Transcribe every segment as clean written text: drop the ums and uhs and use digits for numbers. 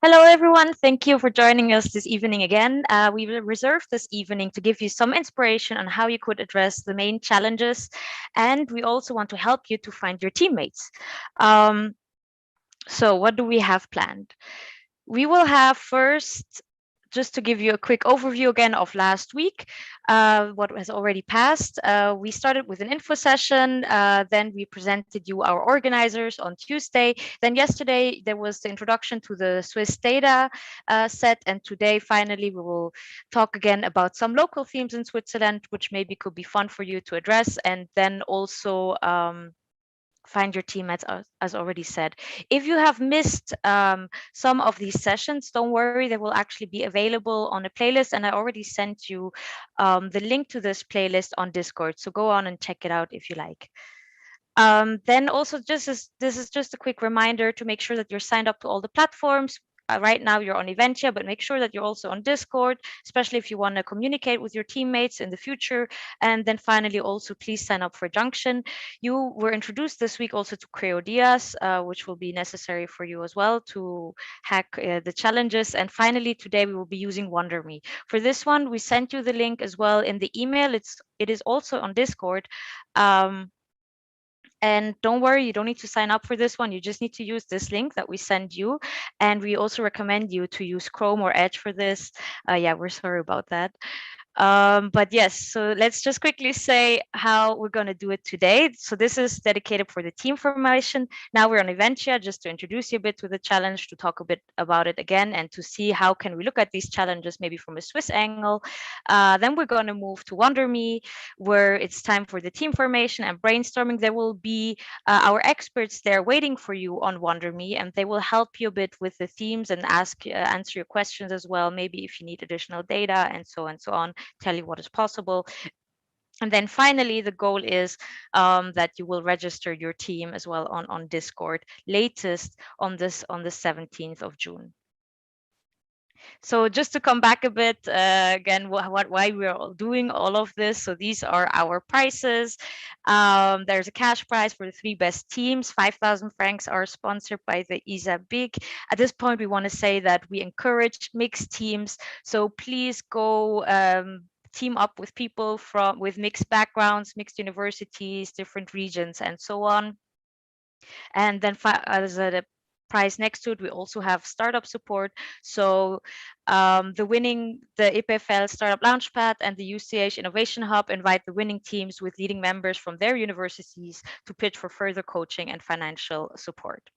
Hello, everyone. Thank you for joining us this evening again. We will reserve this evening to give you some inspiration on how you could address the main challenges. And we also want to help you to find your teammates. Um, so what do we have planned? We will have first, just to give you a quick overview again of last week, what has already passed. We started with an info session, then we presented you our organizers on Tuesday. Then yesterday there was the introduction to the Swiss data set, and today finally we will talk again about some local themes in Switzerland, which maybe could be fun for you to address, and then also find your teammates, as already said. If you have missed some of these sessions, don't worry, they will actually be available on a playlist, and I already sent you the link to this playlist on Discord, so go on and check it out if you like. Then also, this is just a quick reminder to make sure that you're signed up to all the platforms. Right now you're on Eventia, but make sure that you're also on Discord, especially if you want to communicate with your teammates in the future. And then finally, also please sign up for Junction. You were introduced this week also to Creodias, which will be necessary for you as well to hack the challenges. And finally, today we will be using WonderMe. For this one, we sent you the link as well in the email. It is also on Discord. And don't worry, you don't need to sign up for this one. You just need to use this link that we send you. And we also recommend you to use Chrome or Edge for this. Yeah, we're sorry about that. But yes, so let's just quickly say how we're going to do it today. So this is dedicated for the team formation. Now we're on Eventia, just to introduce you a bit to the challenge, to talk a bit about it again, and to see how can we look at these challenges maybe from a Swiss angle. Then we're going to move to WonderMe, where it's time for the team formation and brainstorming. There will be our experts there waiting for you on WonderMe, and they will help you a bit with the themes and answer your questions as well, maybe if you need additional data and so on, tell you what is possible. And then finally, the goal is that you will register your team as well on Discord, latest on the 17th of June. So just to come back a bit, again, why we're all doing all of this. So these are our prices. There's a cash prize for the 3 best teams. 5,000 francs are sponsored by the ISA Big. At this point, we want to say that we encourage mixed teams. So please go team up with people with mixed backgrounds, mixed universities, different regions, and so on. And then as a prize next to it, we also have startup support. So the EPFL Startup Launchpad and the UCH Innovation Hub invite the winning teams with leading members from their universities to pitch for further coaching and financial support.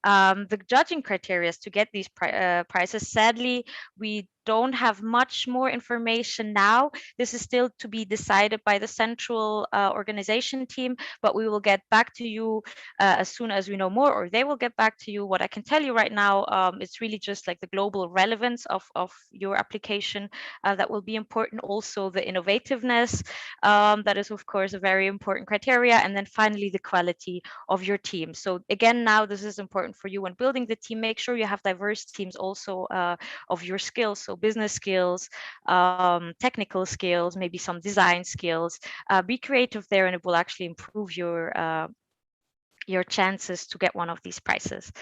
The judging criteria to get these prizes, sadly, we don't have much more information now. This is still to be decided by the central organization team, but we will get back to you as soon as we know more, or they will get back to you. What I can tell you right now, it's really just like the global relevance of your application that will be important. Also the innovativeness, that is of course a very important criteria. And then finally the quality of your team. So again, now this is important for you when building the team. Make sure you have diverse teams also of your skills. So business skills, technical skills, maybe some design skills. Be creative there, and it will actually improve your chances to get one of these prizes.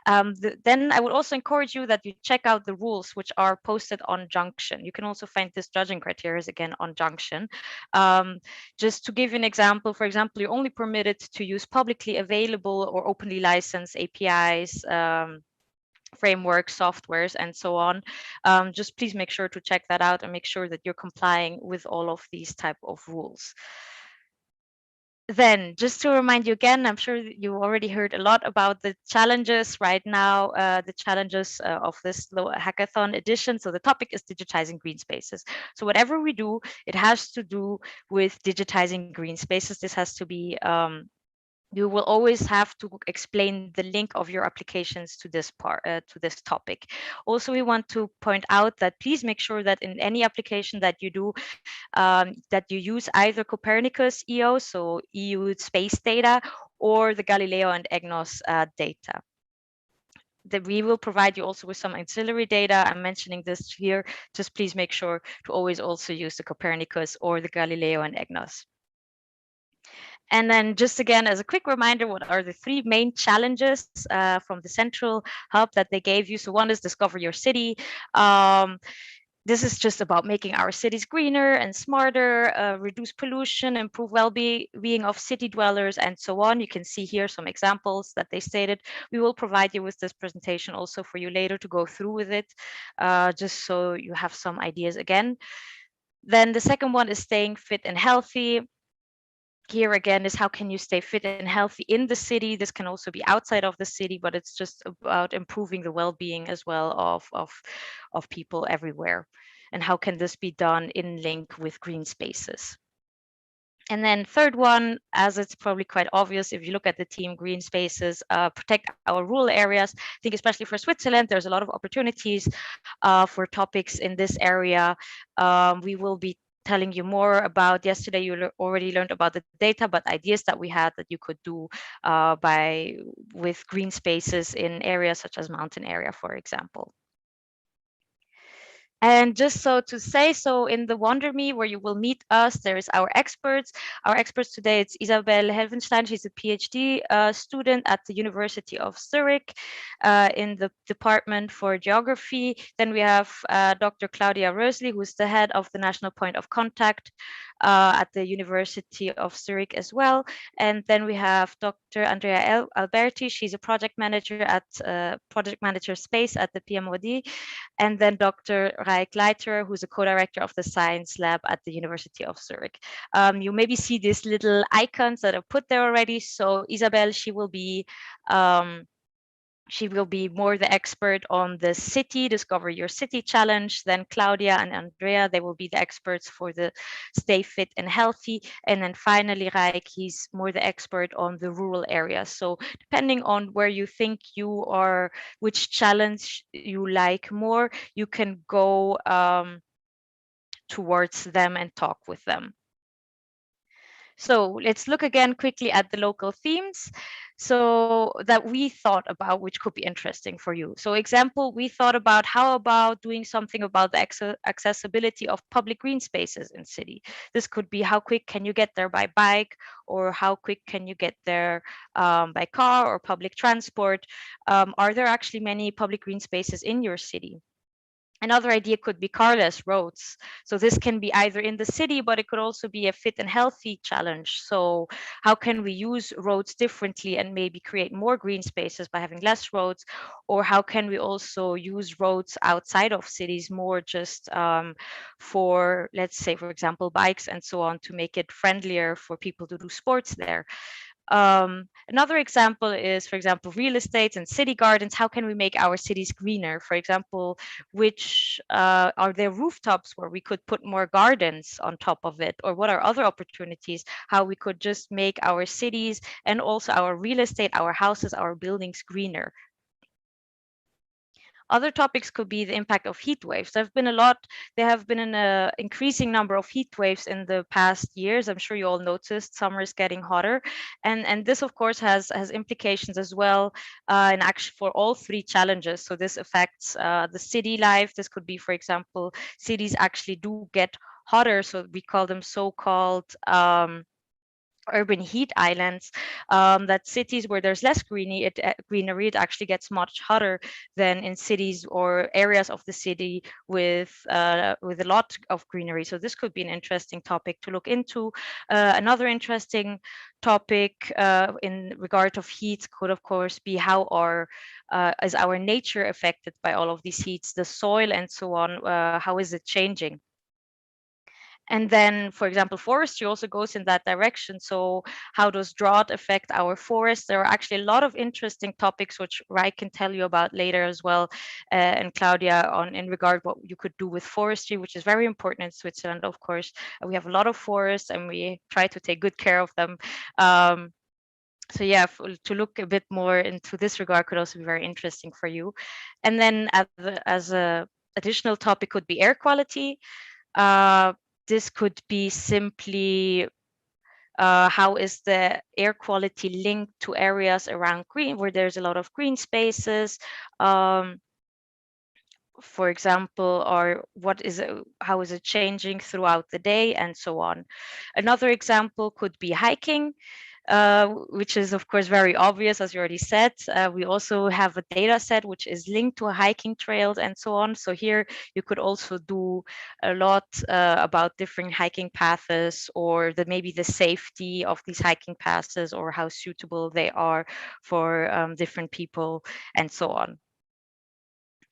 Then I would also encourage you that you check out the rules which are posted on Junction. You can also find this judging criteria again on Junction. Just to give you an example, for example, you're only permitted to use publicly available or openly licensed APIs, frameworks, softwares, and so on. Just please make sure to check that out and make sure that you're complying with all of these type of rules. Then, just to remind you again, I'm sure you already heard a lot about the challenges right now, the challenges of this hackathon edition. So the topic is digitizing green spaces. So whatever we do, it has to do with digitizing green spaces. This has to be you will always have to explain the link of your applications to this to this topic. Also, we want to point out that please make sure that in any application that you do, that you use either Copernicus EO, so EU space data, or the Galileo and EGNOS data. That we will provide you also with some ancillary data. I'm mentioning this here. Just please make sure to always also use the Copernicus or the Galileo and EGNOS. And then just again, as a quick reminder, what are the three main challenges from the central hub that they gave you? So one is discover your city. This is just about making our cities greener and smarter, reduce pollution, improve well-being of city dwellers, and so on. You can see here some examples that they stated. We will provide you with this presentation also for you later to go through with it, just so you have some ideas again. Then the second one is staying fit and healthy. Here again is how can you stay fit and healthy in the city. This can also be outside of the city, but it's just about improving the well-being as well of people everywhere. And how can this be done in link with green spaces? And then third one, as it's probably quite obvious, if you look at the team green spaces, protect our rural areas. I think especially for Switzerland, there's a lot of opportunities for topics in this area. We will be telling you more about. Yesterday you already learned about the data, but ideas that we had that you could do with green spaces in areas such as mountain area, for example. And just so to say, so in the Wonder Me, where you will meet us, there is our experts. Our experts today, it's Isabel Helvenstein. She's a PhD student at the University of Zurich in the Department for Geography. Then we have Dr. Claudia Rösli, who is the head of the National Point of Contact at the University of Zurich as well. And then we have Dr. Andrea Alberti. She's a project manager at Project Manager Space at the PMOD. And then Dr. Raik Leiter, who's a co-director of the Science Lab at the University of Zurich. You maybe see these little icons that are put there already. So Isabel, she will be more the expert on the city, Discover Your City Challenge. Then Claudia and Andrea, they will be the experts for the Stay Fit and Healthy. And then finally, Raik, he's more the expert on the rural areas. So depending on where you think you are, which challenge you like more, you can go towards them and talk with them. So let's look again quickly at the local themes so that we thought about, which could be interesting for you. So example, we thought about how about doing something about the accessibility of public green spaces in city. This could be how quick can you get there by bike, or how quick can you get there by car or public transport. Are there actually many public green spaces in your city? Another idea could be carless roads. So this can be either in the city, but it could also be a fit and healthy challenge. So how can we use roads differently and maybe create more green spaces by having less roads? Or how can we also use roads outside of cities more just for, let's say, for example, bikes and so on, to make it friendlier for people to do sports there? Another example is, for example, real estate and city gardens. How can we make our cities greener? For example, which are there rooftops where we could put more gardens on top of it? Or what are other opportunities? How we could just make our cities and also our real estate, our houses, our buildings greener. Other topics could be the impact of heat waves. There have been an increasing number of heat waves in the past years. I'm sure you all noticed summer is getting hotter. And this, of course, has implications as well in actually for all three challenges. So this affects the city life. This could be, for example, cities actually do get hotter. So we call them so-called urban heat islands, that cities where there's less greenery, it actually gets much hotter than in cities or areas of the city with a lot of greenery. So this could be an interesting topic to look into. Another interesting topic in regard of heat could, of course, be how is our nature affected by all of these heats, the soil and so on, how is it changing? And then, for example, forestry also goes in that direction. So how does drought affect our forests? There are actually a lot of interesting topics, which Rai can tell you about later as well, and Claudia, in regard what you could do with forestry, which is very important in Switzerland, of course. We have a lot of forests and we try to take good care of them. So yeah, to look a bit more into this regard could also be very interesting for you. And then as a additional topic could be air quality. This could be simply how is the air quality linked to areas around green, where there's a lot of green spaces, for example, or what is it, how is it changing throughout the day, and so on. Another example could be hiking, which is of course very obvious, as you already said. We also have a data set which is linked to hiking trails and so on. So here you could also do a lot about different hiking paths, or maybe the safety of these hiking passes, or how suitable they are for different people, and so on.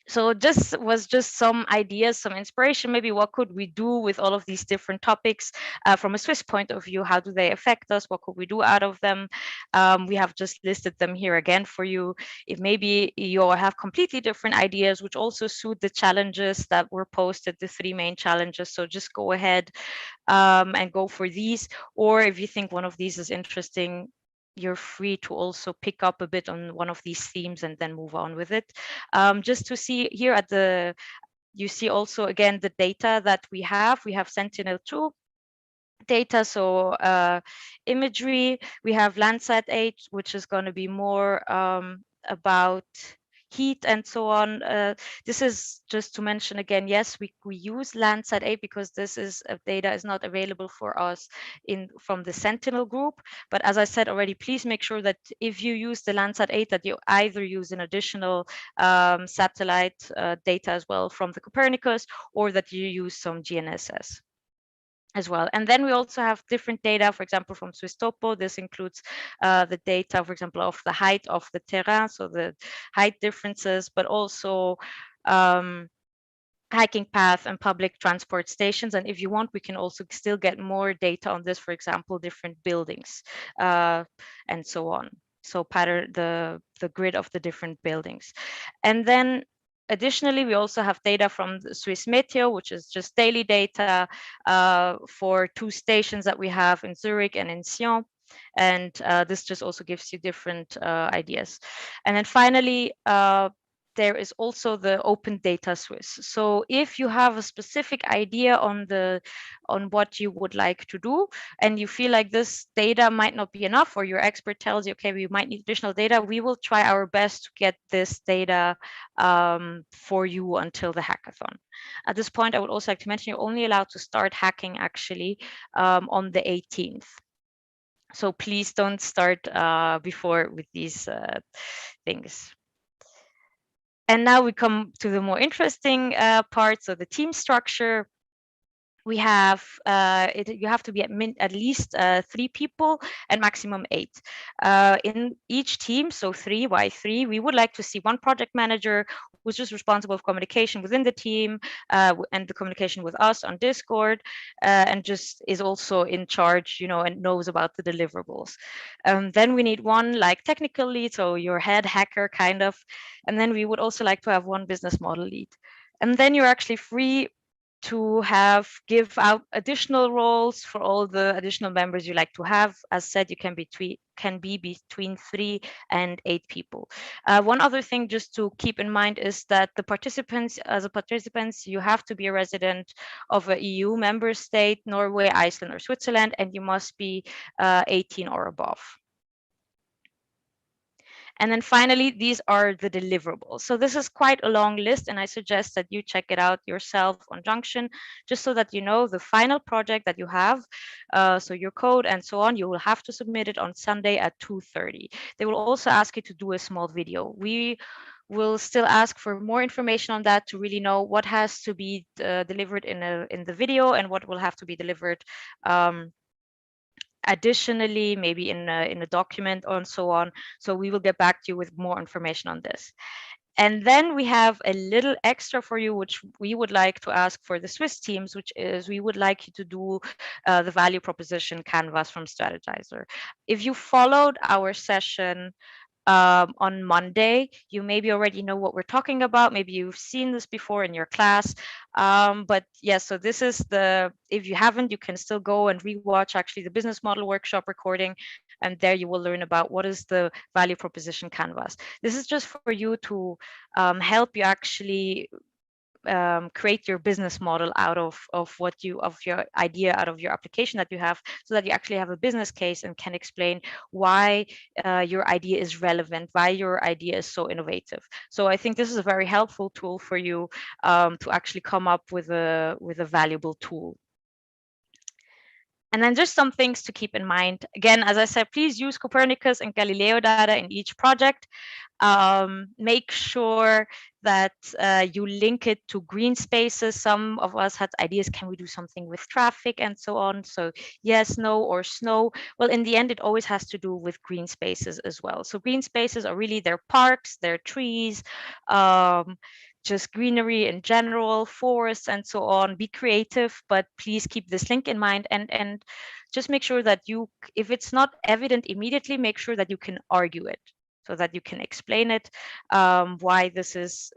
So just was just some ideas, some inspiration. Maybe what could we do with all of these different topics from a Swiss point of view? How do they affect us? What could we do out of them? We have just listed them here again for you. If maybe you all have completely different ideas, which also suit the challenges that were posted, the 3 main challenges. So just go ahead and go for these. Or if you think one of these is interesting, you're free to also pick up a bit on one of these themes and then move on with it. Just to see here at you see also again the data that we have. We have Sentinel-2 data, so imagery. We have Landsat-8, which is going to be more about heat and so on. This is just to mention again, yes, we use Landsat-8 because this is data is not available for us from the Sentinel group. But as I said already, please make sure that if you use the Landsat-8, that you either use an additional satellite data as well from the Copernicus, or that you use some GNSS as well. And then we also have different data, for example, from Swiss Topo. This includes the data, for example, of the height of the terrain, so the height differences, but also hiking path and public transport stations. And if you want, we can also still get more data on this, for example, different buildings and so on. So pattern the grid of the different buildings. And then additionally, we also have data from the Swiss Meteo, which is just daily data for 2 stations that we have in Zurich and in Sion. And this just also gives you different ideas. And then finally, there is also the open data Swiss. So if you have a specific idea on what you would like to do, and you feel like this data might not be enough, or your expert tells you, okay, we might need additional data, we will try our best to get this data for you until the hackathon. At this point, I would also like to mention you're only allowed to start hacking actually on the 18th. So please don't start before with these things. And now we come to the more interesting parts of the team structure. We have you have to be at least 3 people and maximum 8 in each team. So 3, why 3? We would like to see 1 project manager who's just responsible for communication within the team and the communication with us on Discord, and just is also in charge, and knows about the deliverables. Then we need 1 like technical lead, so your head hacker kind of, and then we would also like to have 1 business model lead. And then you're actually free to give out additional roles for all the additional members you like to have. As said, you can be between 3 and 8 people. One other thing just to keep in mind is that the participants, you have to be a resident of an EU member state, Norway, Iceland, or Switzerland, and you must be 18 or above. And then finally, these are the deliverables. So this is quite a long list, and I suggest that you check it out yourself on Junction, just so that you know the final project that you have. So your code and so on, you will have to submit it on Sunday at 2:30. They will also ask you to do a small video. We will still ask for more information on that to really know what has to be delivered in the video and what will have to be delivered additionally, maybe in a document and so on. So we will get back to you with more information on this. And then we have a little extra for you, which we would like to ask for the Swiss teams, which is we would like you to do the value proposition canvas from Strategizer. If you followed our session on Monday, you maybe already know what we're talking about. Maybe you've seen this before in your class. But yeah, so this is if you haven't, you can still go and rewatch actually the business model workshop recording. And there you will learn about what is the value proposition canvas. This is just for you to help you actually create your business model out of your idea, out of your application that you have, so that you actually have a business case and can explain why your idea is relevant, why your idea is so innovative. So I think this is a very helpful tool for you to actually come up with a valuable tool. And then just some things to keep in mind. Again, as I said, please use Copernicus and Galileo data in each project. Make sure that you link it to green spaces. Some of us had ideas, can we do something with traffic and so on? So yes, no, or snow. Well, in the end, it always has to do with green spaces as well. So green spaces are really their parks, their trees, just greenery in general, forests and so on. Be creative, but please keep this link in mind, and just make sure that you, if it's not evident immediately, make sure that you can argue it, so that you can explain it, why this is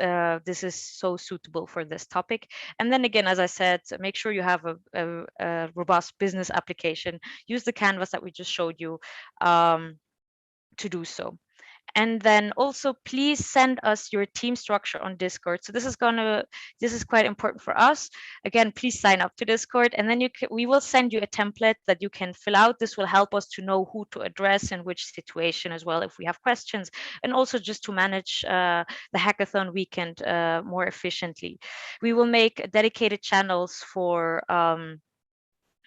so suitable for this topic. And then again, as I said, make sure you have a robust business application.Use the canvas that we just showed you to do so. And then also please send us your team structure on Discord. So this is quite important for us. Again, please sign up to Discord, and then we will send you a template that you can fill out. This will help us to know who to address in which situation as well if we have questions, and also just to manage the hackathon weekend more efficiently. We will make dedicated channels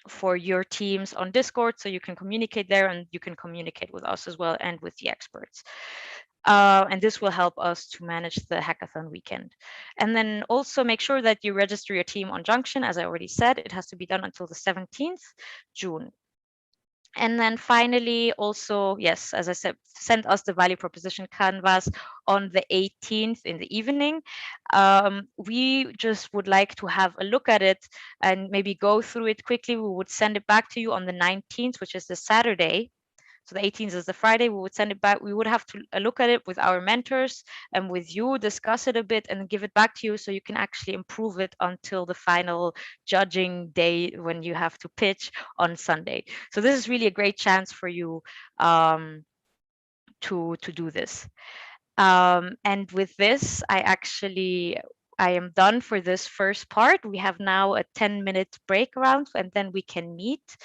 for your teams on Discord, so you can communicate there, and you can communicate with us as well and with the experts. And this will help us to manage the hackathon weekend. And then also make sure that you register your team on Junction. As I already said, it has to be done until the 17th June. And then finally, also, yes, as I said, send us the value proposition canvas on the 18th in the evening. We just would like to have a look at it and maybe go through it quickly. We would send it back to you on the 19th, which is the Saturday. So the 18th is the Friday. We would send it back. We would have to look at it with our mentors and with you, discuss it a bit, and give it back to you so you can actually improve it until the final judging day when you have to pitch on Sunday. So this is really a great chance for you to do this. And with this, I am done for this first part. We have now a 10-minute break around, and then we can meet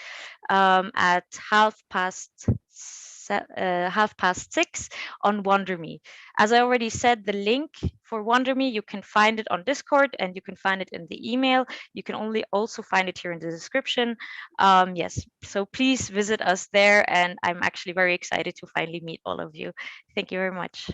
at 6:30 on WonderMe. As I already said, the link for WonderMe, you can find it on Discord, and you can find it in the email. You can also find it here in the description. Yes, so please visit us there, and I'm actually very excited to finally meet all of you. Thank you very much.